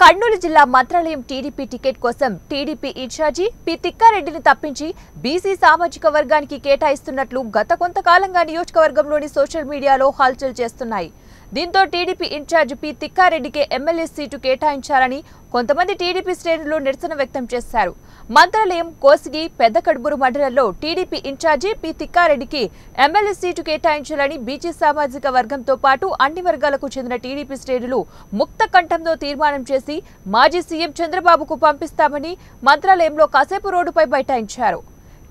కర్నూలు జిల్లా Mantralayam TDP ticket కోసం TDP in-charge P తిక్కారెడ్డిని తప్పించి బీసీ సామాజిక వర్గానికి కేటాయిస్తున్నట్లు గత కొంతకాలంగా నియోజకవర్గంలోని సోషల్ మీడియాలో హల్చల్ చేస్తున్నాయి. దీంతో టీడీపీ ఇన్ఛార్జి పి తిక్కారెడ్డికి ఎమ్మెల్యే సీటు కేటాయించాలని కొంతమంది టీడీపీ శ్రేణులు నిరసన వ్యక్తం చేశారు. మంత్రాలయం, కోసిగి, పెద్దకడుబూరు మండలాల్లో టీడీపీ ఇన్ఛార్జి పి తిక్కారెడ్డికి ఎమ్మెల్యే సీటు కేటాయించాలని బీసీ సామాజిక వర్గంతో పాటు అన్ని వర్గాలకు చెందిన టీడీపీ శ్రేణులు ముక్త కంఠంతో తీర్మానం చేసి మాజీ సీఎం చంద్రబాబుకు పంపిస్తామని మంత్రాలయంలో కాసేపు రోడ్డుపై బైఠాయించారు.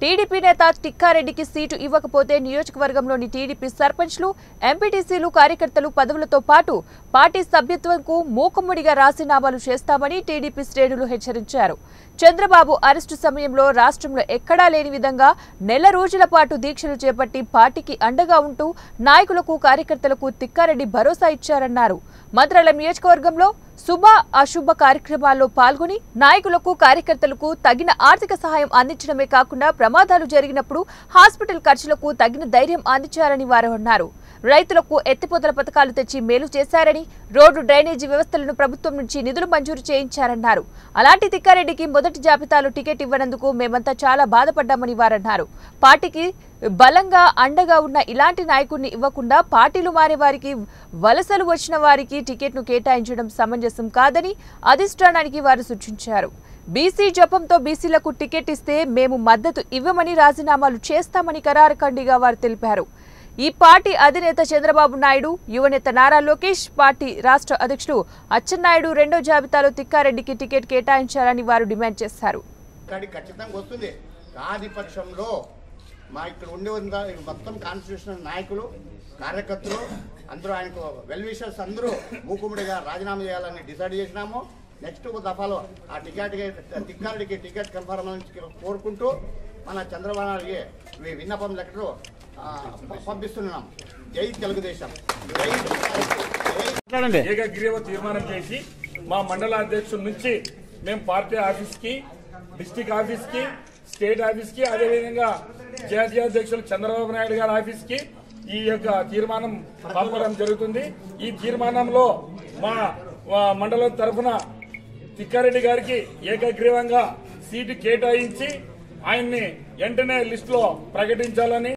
టీడీపీ నేత తిక్కారెడ్డికి సీటు ఇవ్వకపోతే నియోజకవర్గంలోని టీడీపీ సర్పంచ్లు, ఎంపీటీసీలు, కార్యకర్తలు పదవులతో పాటు పార్టీ సభ్యత్వంకు మూకుమ్మడిగా రాజీనామాలు చేస్తామని టీడీపీ శ్రేణులు హెచ్చరించారు. చంద్రబాబు అరెస్టు సమయంలో రాష్ట్రంలో ఎక్కడా లేని విధంగా నెల రోజుల పాటు దీక్షలు చేపట్టి పార్టీకి అండగా ఉంటూ నాయకులకు, కార్యకర్తలకు తిక్కారెడ్డి భరోసా ఇచ్చారన్నారు. మంత్రాలయం నియోజకవర్గంలో శుభ, అశుభ కార్యక్రమాల్లో పాల్గొని నాయకులకు, కార్యకర్తలకు తగిన ఆర్థిక సహాయం అందించడమే కాకుండా ప్రమాదాలు జరిగినప్పుడు హాస్పిటల్ ఖర్చులకు తగిన ధైర్యం అందించారని వారు అన్నారు. రైతులకు ఎత్తిపోతల పథకాలు తెచ్చి మేలు చేశారని, రోడ్డు, డ్రైనేజీ వ్యవస్థలను ప్రభుత్వం నుంచి నిధులు మంజూరు చేయించారన్నారు. అలాంటి తిక్కారెడ్డికి మొదటి జాబితాలో టికెట్ ఇవ్వనందుకు మేమంతా చాలా బాధపడ్డామని వారన్నారు. పార్టీకి బలంగా అండగా ఉన్న ఇలాంటి నాయకుడిని ఇవ్వకుండా పార్టీలు మారే వారికి, వలసలు వచ్చిన వారికి టికెట్ను కేటాయించడం సమంజసం కాదని అధిష్టానానికి వారు సూచించారు. బీసీ జపంతో బీసీలకు టికెట్ ఇస్తే మేము మద్దతు ఇవ్వమని, రాజీనామాలు చేస్తామని ఖరాఖండిగా వారు తెలిపారు. ఈ పార్టీ అధినేత చంద్రబాబు నాయుడు, యువనేత నారా లోకేష్, పార్టీ రాష్ట్ర అధ్యక్షుడు అచ్చెన్నాయుడు రెండో జాబితాలో తిక్కారెడ్డికి టికెట్ కేటాయించాలని వారు డిమాండ్ చేశారు. మా ఇక్కడ ఉండే మొత్తం కాన్స్టిట్యూషన్ నాయకులు, కార్యకర్తలు అందరూ, ఆయనకు వెల్ విషర్స్ అందరూ మూకుమ్మడిగా రాజీనామా చేయాలని డిసైడ్ చేసినాము. నెక్స్ట్ దఫాలో ఆ తిక్కారెడ్డికి టికెట్ కన్ఫర్మ్ కోరుకుంటూ మన చంద్రబాబు నాయుడికి విన్నపం లెక్కలు పంపిస్తున్నాం. జై తెలుగుదేశం. ఏకగ్రీవ తీర్మానం చేసి మా మండల అధ్యక్షుల నుంచి మేము పార్టీ ఆఫీస్కి, డిస్టిక్ ఆఫీస్కి, స్టేట్ ఆఫీస్కి, అదేవిధంగా జాతీయ అధ్యక్షులు చంద్రబాబు నాయుడు గారి ఆఫీస్కి ఈ యొక్క తీర్మానం పంపడం జరుగుతుంది. ఈ తీర్మానంలో మా మండలం తరఫున తిక్కారెడ్డి గారికి ఏకగ్రీవంగా సీటు కేటాయించి ఆయన్ని వెంటనే లిస్టులో ప్రకటించాలని